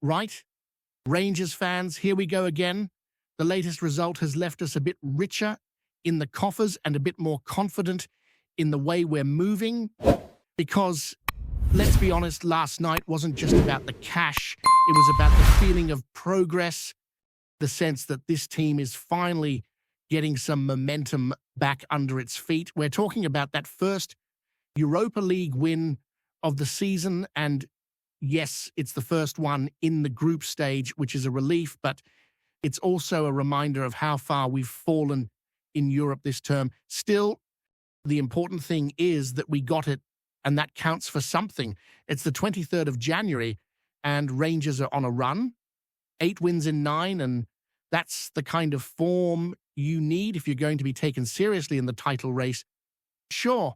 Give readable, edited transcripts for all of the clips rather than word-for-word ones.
right? Rangers fans, here we go again. The latest result has left us a bit richer in the coffers and a bit more confident in the way we're moving. Because, let's be honest, last night wasn't just about the cash. It was about the feeling of progress, the sense that this team is finally getting some momentum back under its feet. We're talking about that first Europa League win of the season, and yes, it's the first one in the group stage, which is a relief, but it's also a reminder of how far we've fallen in Europe this term. Still, the important thing is that we got it, and that counts for something. It's the 23rd of January, and Rangers are on a run. 8 wins in 9, and that's the kind of form you need if you're going to be taken seriously in the title race. Sure,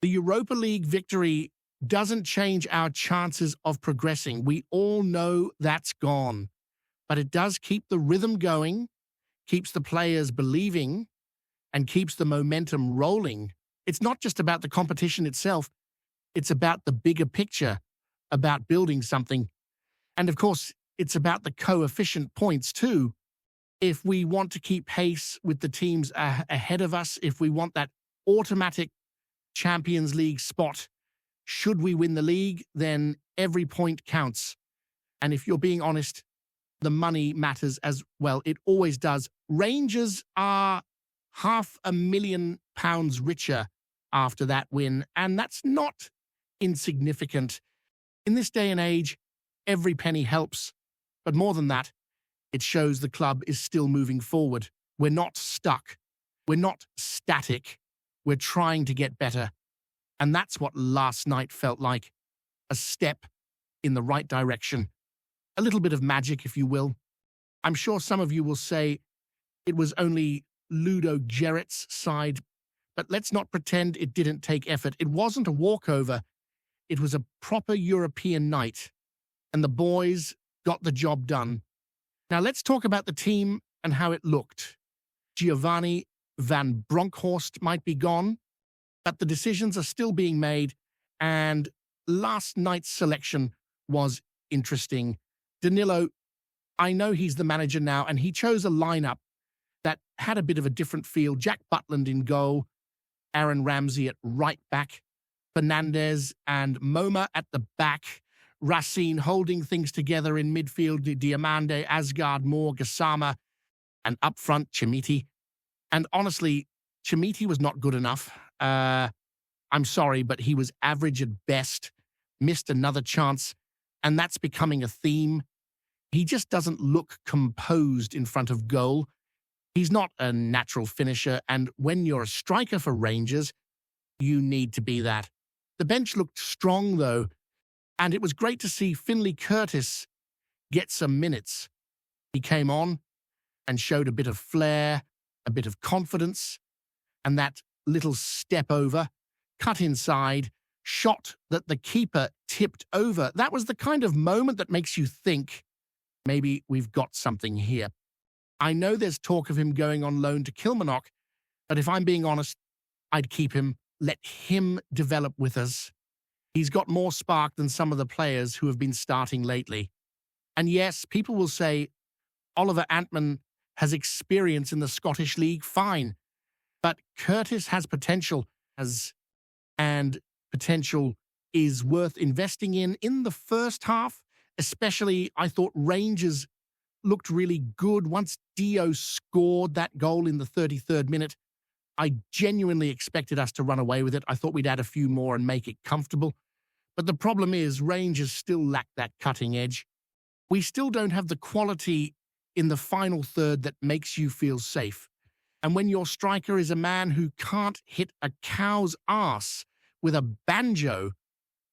the Europa League victory doesn't change our chances of progressing. We all know that's gone. But it does keep the rhythm going, keeps the players believing, and keeps the momentum rolling. It's not just about the competition itself. It's about the bigger picture, about building something. And of course, it's about the coefficient points too. If we want to keep pace with the teams ahead of us, if we want that automatic Champions League spot, should we win the league, then every point counts. And if you're being honest, the money matters as well. It always does. Rangers are £500,000 richer after that win, and that's not insignificant. In this day and age, every penny helps. But more than that, it shows the club is still moving forward. We're not stuck. We're not static. We're trying to get better. And that's what last night felt like. A step in the right direction. A little bit of magic, if you will. I'm sure some of you will say it was only Ludo Gerrit's side, but let's not pretend it didn't take effort. It wasn't a walkover. It was a proper European night, and the boys got the job done. Now let's talk about the team and how it looked. Giovanni van Bronckhorst might be gone, but the decisions are still being made, and last night's selection was interesting. Danilo, I know he's the manager now, and he chose a lineup that had a bit of a different feel. Jack Butland in goal, Aaron Ramsey at right back, Fernandez and Moma at the back, Racine holding things together in midfield, Diamande, Asgard, Moore, Gassama, and up front, Chimiti. And honestly, Chimiti was not good enough. I'm sorry, but he was average at best, missed another chance, and that's becoming a theme. He just doesn't look composed in front of goal. He's not a natural finisher, and when you're a striker for Rangers, you need to be that. The bench looked strong, though, and it was great to see Finlay Curtis get some minutes. He came on and showed a bit of flair, a bit of confidence, and that little step over, cut inside, shot that the keeper tipped over. That was the kind of moment that makes you think, maybe we've got something here. I know there's talk of him going on loan to Kilmarnock, but if I'm being honest, I'd keep him, let him develop with us. He's got more spark than some of the players who have been starting lately. And yes, people will say Oliver Antman has experience in the Scottish League, fine. But Curtis has potential, and potential is worth investing in the first half. Especially, I thought Rangers looked really good. Once Dio scored that goal in the 33rd minute, I genuinely expected us to run away with it. I thought we'd add a few more and make it comfortable. But the problem is Rangers still lack that cutting edge. We still don't have the quality in the final third that makes you feel safe. And when your striker is a man who can't hit a cow's ass with a banjo,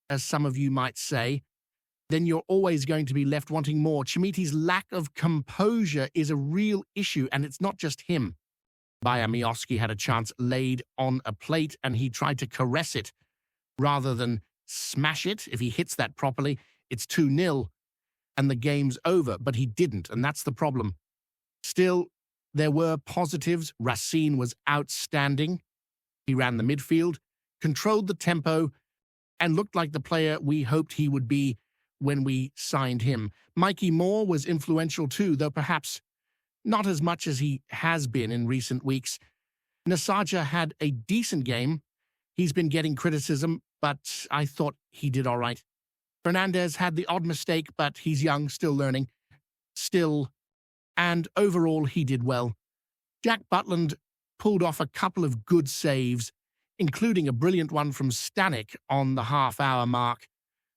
as some of you might say, then you're always going to be left wanting more. Chimiti's lack of composure is a real issue, and it's not just him. Bayamioski had a chance laid on a plate, and he tried to caress it rather than smash it. If he hits that properly, it's 2-0, and the game's over, but he didn't, and that's the problem. Still, there were positives. Racine was outstanding. He ran the midfield, controlled the tempo, and looked like the player we hoped he would be when we signed him. Mikey Moore was influential too, though perhaps not as much as he has been in recent weeks. Nasaja had a decent game. He's been getting criticism, but I thought he did all right. Fernandez had the odd mistake, but he's young, still learning. And overall, he did well. Jack Butland pulled off a couple of good saves, including a brilliant one from Stanek on the half-hour mark.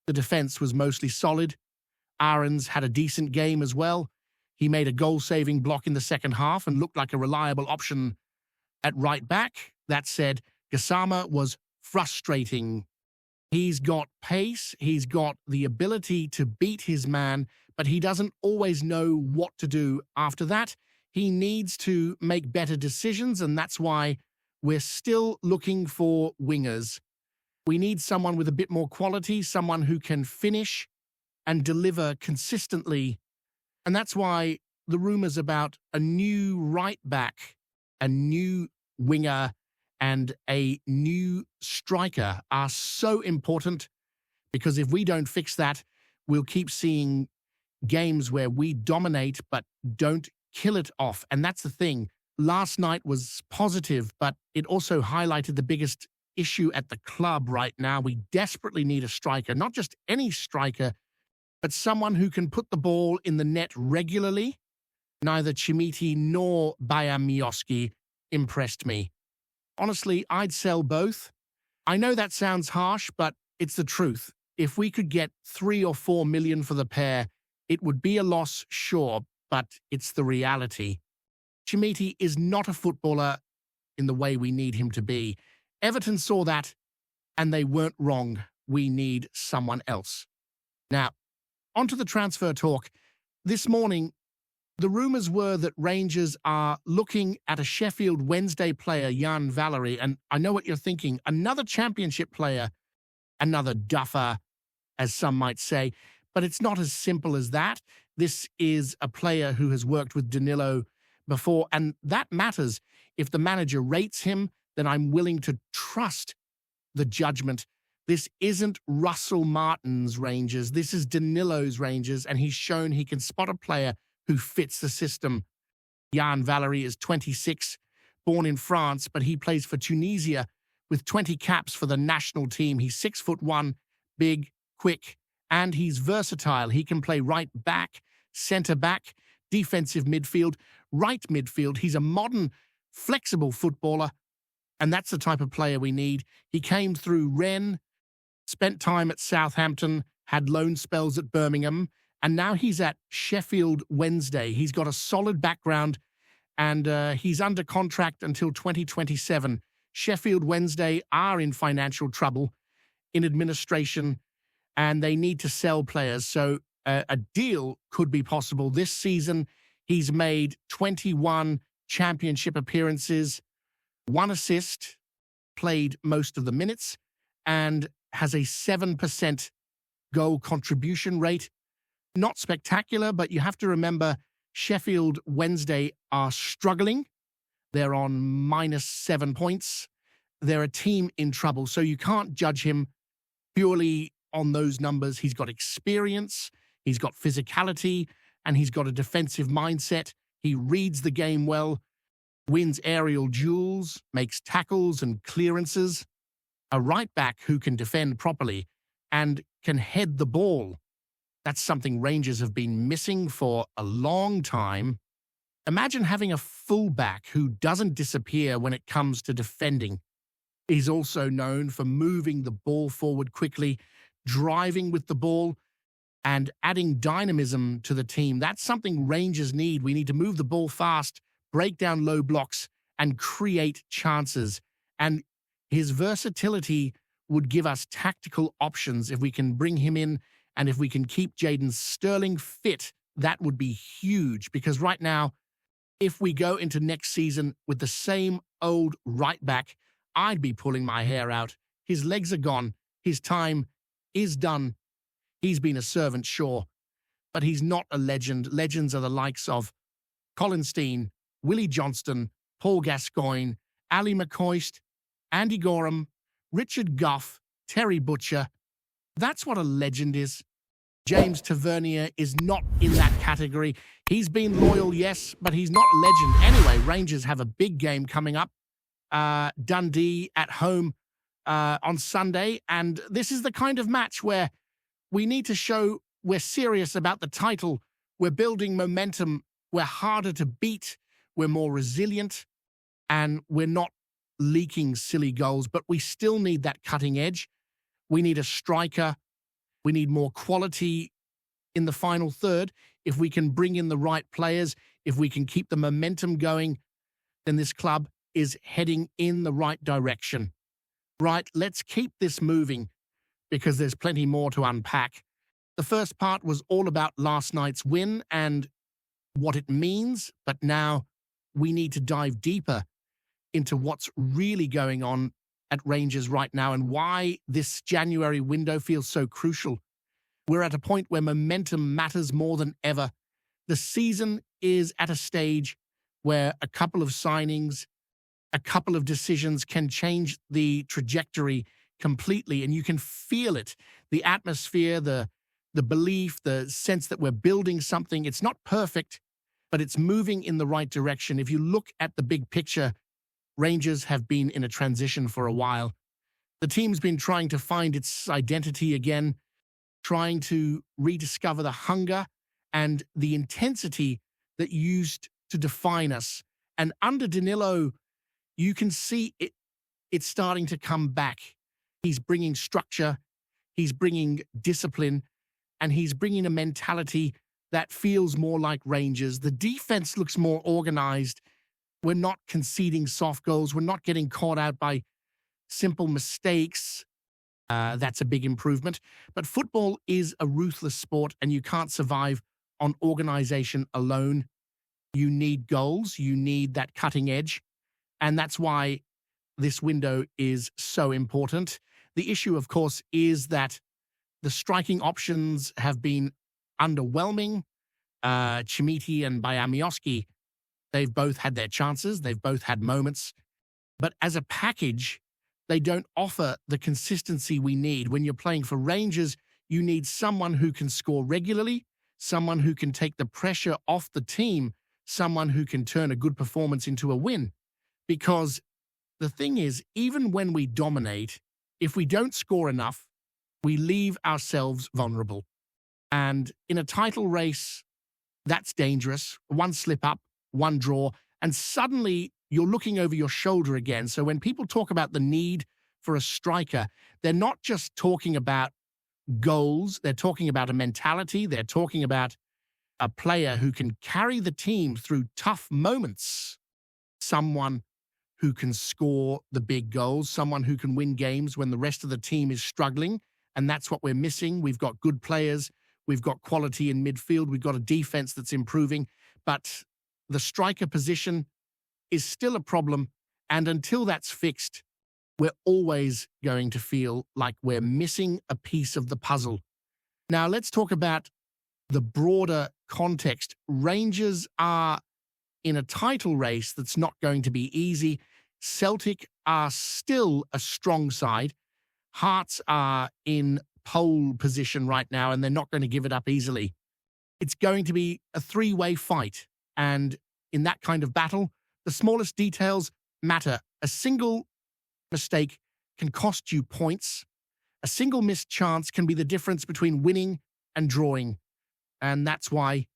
The defense was mostly solid. Ahrens had a decent game as well. He made a goal-saving block in the second half and looked like a reliable option at right back. That said, Gassama was frustrating. He's got pace, he's got the ability to beat his man, but he doesn't always know what to do after that. He needs to make better decisions, and that's why we're still looking for wingers. We need someone with a bit more quality, someone who can finish and deliver consistently. And that's why the rumors about a new right back, a new winger, and a new striker are so important, because if we don't fix that, we'll keep seeing games where we dominate but don't kill it off. And that's the thing. Last night was positive, but it also highlighted the biggest issue at the club right now. We desperately need a striker, not just any striker, but someone who can put the ball in the net regularly. Neither Chimiti nor Bayamioski impressed me. Honestly, I'd sell both. I know that sounds harsh, but it's the truth. If we could get 3 or 4 million for the pair, it would be a loss, sure, but it's the reality. Chimiti is not a footballer in the way we need him to be. Everton saw that, and they weren't wrong. We need someone else. Now, onto the transfer talk. This morning, the rumours were that Rangers are looking at a Sheffield Wednesday player, Jan Valery, and I know what you're thinking. Another championship player, another duffer, as some might say, but it's not as simple as that. This is a player who has worked with Danilo before, and that matters. If the manager rates him, then I'm willing to trust the judgment. This isn't Russell Martin's Rangers. This is Danilo's Rangers, and he's shown he can spot a player who fits the system. Jan Valery is 26, born in France, but he plays for Tunisia with 20 caps for the national team. He's 6'1", big, quick, and he's versatile. He can play right back, centre back, defensive midfield, right midfield. He's a modern, flexible footballer, and that's the type of player we need. He came through Rennes, spent time at Southampton, had loan spells at Birmingham, and now he's at Sheffield Wednesday. He's got a solid background, and he's under contract until 2027. Sheffield Wednesday are in financial trouble, in administration, and they need to sell players. So a deal could be possible. This season, he's made 21 championship appearances, 1 assist, played most of the minutes, and has a 7% goal contribution rate. Not spectacular, but you have to remember Sheffield Wednesday are struggling. They're on -7 points. They're a team in trouble, so you can't judge him purely on those numbers. He's got experience, he's got physicality, and he's got a defensive mindset. He reads the game well, wins aerial duels, makes tackles and clearances. A right back who can defend properly and can head the ball. That's something Rangers have been missing for a long time. Imagine having a fullback who doesn't disappear when it comes to defending. He's also known for moving the ball forward quickly, driving with the ball, and adding dynamism to the team. That's something Rangers need. We need to move the ball fast, break down low blocks, and create chances. And his versatility would give us tactical options. If we can bring him in and if we can keep Jaden Sterling fit, that would be huge. Because right now, if we go into next season with the same old right back, I'd be pulling my hair out. His legs are gone. His time is done. He's been a servant, sure, but he's not a legend. Legends are the likes of Colin Steen, Willie Johnston, Paul Gascoigne, Ali McCoist, Andy Gorham, Richard Gough, Terry Butcher. That's what a legend is. James Tavernier is not in that category. He's been loyal, yes, but he's not a legend. Anyway, Rangers have a big game coming up. Dundee at home on Sunday. And this is the kind of match where we need to show we're serious about the title. We're building momentum. We're harder to beat. We're more resilient. And we're not leaking silly goals, but we still need that cutting edge. We need a striker. We need more quality in the final third. If we can bring in the right players, if we can keep the momentum going, then this club is heading in the right direction. Right, let's keep this moving because there's plenty more to unpack. The first part was all about last night's win and what it means, but now we need to dive deeper into what's really going on at Rangers right now and why this January window feels so crucial. We're at a point where momentum matters more than ever. The season is at a stage where a couple of signings, a couple of decisions can change the trajectory completely, and you can feel it. The atmosphere, the belief, the sense that we're building something. It's not perfect, but it's moving in the right direction. If you look at the big picture, Rangers have been in a transition for a while. The team's been trying to find its identity again, trying to rediscover the hunger and the intensity that used to define us. And under Danilo, you can see it's starting to come back. He's bringing structure, he's bringing discipline, and he's bringing a mentality that feels more like Rangers. The defense looks more organized. We're not conceding soft goals. We're not getting caught out by simple mistakes. That's a big improvement. But football is a ruthless sport, and you can't survive on organization alone. You need goals. You need that cutting edge. And that's why this window is so important. The issue, of course, is that the striking options have been underwhelming. Chimiti and Bayamioski, they've both had their chances. They've both had moments. But as a package, they don't offer the consistency we need. When you're playing for Rangers, you need someone who can score regularly, someone who can take the pressure off the team, someone who can turn a good performance into a win. Because the thing is, even when we dominate, if we don't score enough, we leave ourselves vulnerable. And in a title race, that's dangerous. One slip up, one draw, and suddenly you're looking over your shoulder again. So when people talk about the need for a striker, they're not just talking about goals. They're talking about a mentality. They're talking about a player who can carry the team through tough moments. Someone who can score the big goals, someone who can win games when the rest of the team is struggling. And that's what we're missing. We've got good players. We've got quality in midfield. We've got a defense that's improving. But the striker position is still a problem. And until that's fixed, we're always going to feel like we're missing a piece of the puzzle. Now, let's talk about the broader context. Rangers are in a title race that's not going to be easy. Celtic are still a strong side. Hearts are in pole position right now, and they're not going to give it up easily. It's going to be a three-way fight. And in that kind of battle, the smallest details matter. A single mistake can cost you points. A single missed chance can be the difference between winning and drawing. And that's why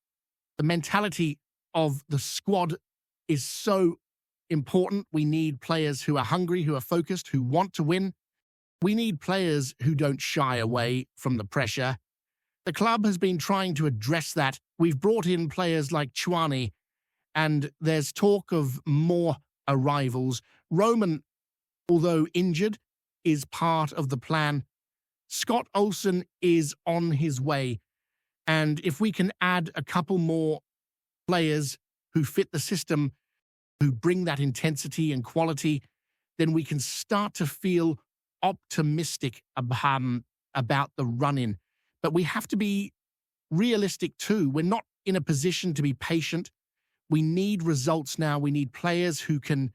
the mentality of the squad is so important. We need players who are hungry, who are focused, who want to win. We need players who don't shy away from the pressure. The club has been trying to address that. We've brought in players like Chouani, and there's talk of more arrivals. Roman, although injured, is part of the plan. Scott Olsen is on his way. And if we can add a couple more players who fit the system, who bring that intensity and quality, then we can start to feel optimistic about the run-in. But we have to be realistic too. We're not in a position to be patient. We need results now. We need players who can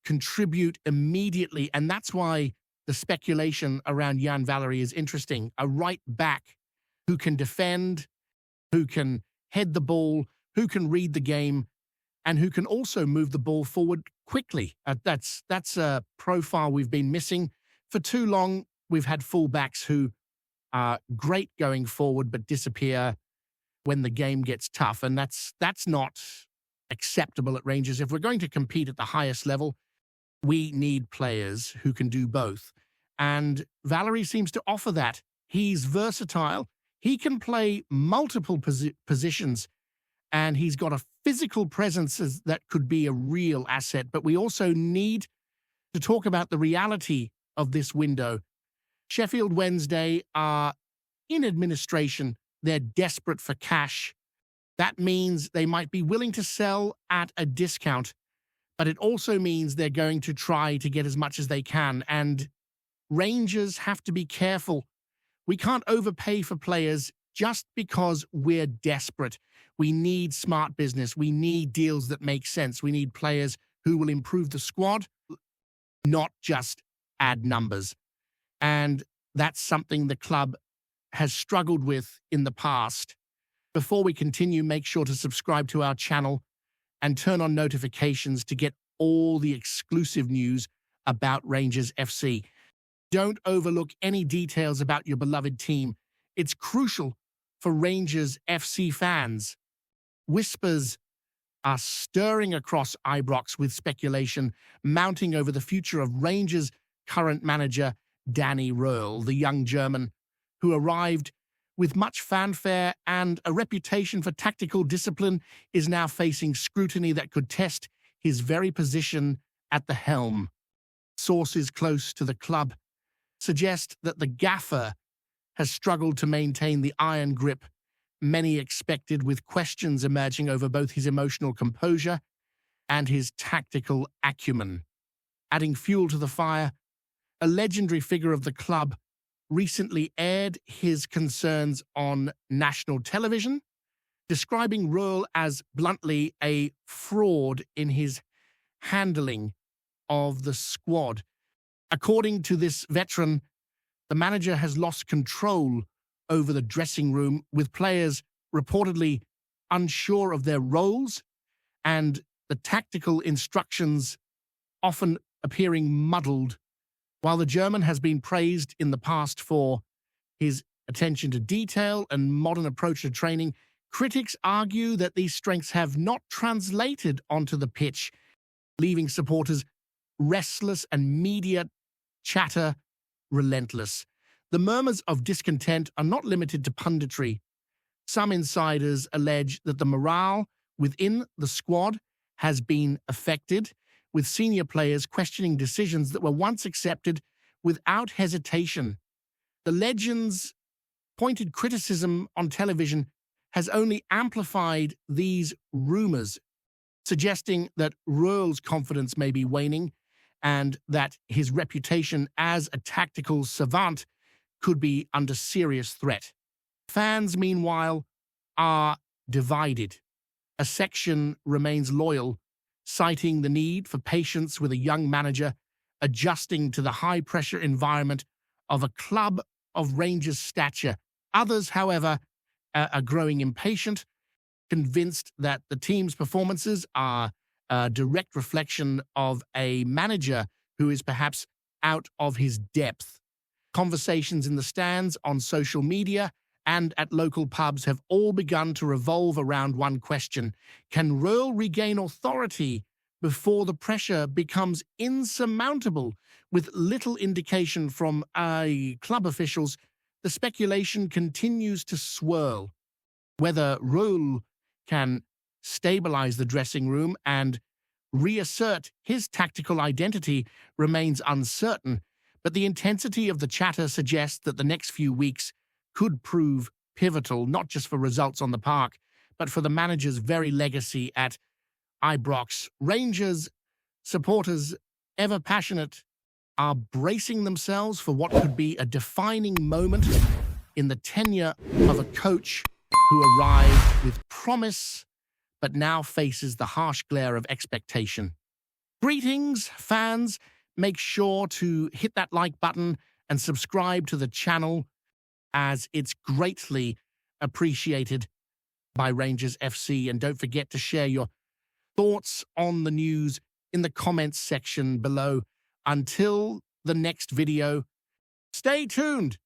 contribute immediately. And that's why the speculation around Jan Valery is interesting. A right back who can defend, who can head the ball, who can read the game, and who can also move the ball forward quickly. That's a profile we've been missing. For too long, we've had fullbacks who are great going forward but disappear when the game gets tough, and that's not acceptable at Rangers. If we're going to compete at the highest level, we need players who can do both. And Valerie seems to offer that. He's versatile. He can play multiple positions, and he's got a physical presence that could be a real asset. But we also need to talk about the reality of this window. Sheffield Wednesday are in administration. They're desperate for cash. That means they might be willing to sell at a discount, but it also means they're going to try to get as much as they can. And Rangers have to be careful. We can't overpay for players just because we're desperate. We need smart business. We need deals that make sense. We need players who will improve the squad, not just add numbers. And that's something the club has struggled with in the past. Before we continue, make sure to subscribe to our channel and turn on notifications to get all the exclusive news about Rangers FC. Don't overlook any details about your beloved team. It's crucial for Rangers FC fans. Whispers are stirring across Ibrox with speculation mounting over the future of Rangers' current manager, Danny Röhl, the young German who arrived with much fanfare and a reputation for tactical discipline, is now facing scrutiny that could test his very position at the helm. Sources close to the club suggest that the gaffer has struggled to maintain the iron grip many expected, with questions emerging over both his emotional composure and his tactical acumen. Adding fuel to the fire, a legendary figure of the club recently aired his concerns on national television, describing Röhl as bluntly a fraud in his handling of the squad. According to this veteran, the manager has lost control over the dressing room, with players reportedly unsure of their roles and the tactical instructions often appearing muddled. While the German has been praised in the past for his attention to detail and modern approach to training, critics argue that these strengths have not translated onto the pitch, leaving supporters restless and media chatter relentless. The murmurs of discontent are not limited to punditry. Some insiders allege that the morale within the squad has been affected, with senior players questioning decisions that were once accepted without hesitation. The legend's pointed criticism on television has only amplified these rumors, suggesting that Röhl's confidence may be waning and that his reputation as a tactical savant could be under serious threat. Fans, meanwhile, are divided. A section remains loyal, citing the need for patience with a young manager adjusting to the high-pressure environment of a club of Rangers' stature. Others, however, are growing impatient, convinced that the team's performances are a direct reflection of a manager who is perhaps out of his depth. Conversations in the stands, on social media, and at local pubs have all begun to revolve around one question: can Röhl regain authority before the pressure becomes insurmountable? With little indication from club officials, the speculation continues to swirl. Whether Röhl can stabilize the dressing room and reassert his tactical identity remains uncertain, but the intensity of the chatter suggests that the next few weeks could prove pivotal, not just for results on the park, but for the manager's very legacy at Ibrox. Rangers supporters, ever passionate, are bracing themselves for what could be a defining moment in the tenure of a coach who arrived with promise but now faces the harsh glare of expectation. Greetings, fans. Make sure to hit that like button and subscribe to the channel. as it's greatly appreciated by Rangers FC. And don't forget to share your thoughts on the news in the comments section below. Until the next video, stay tuned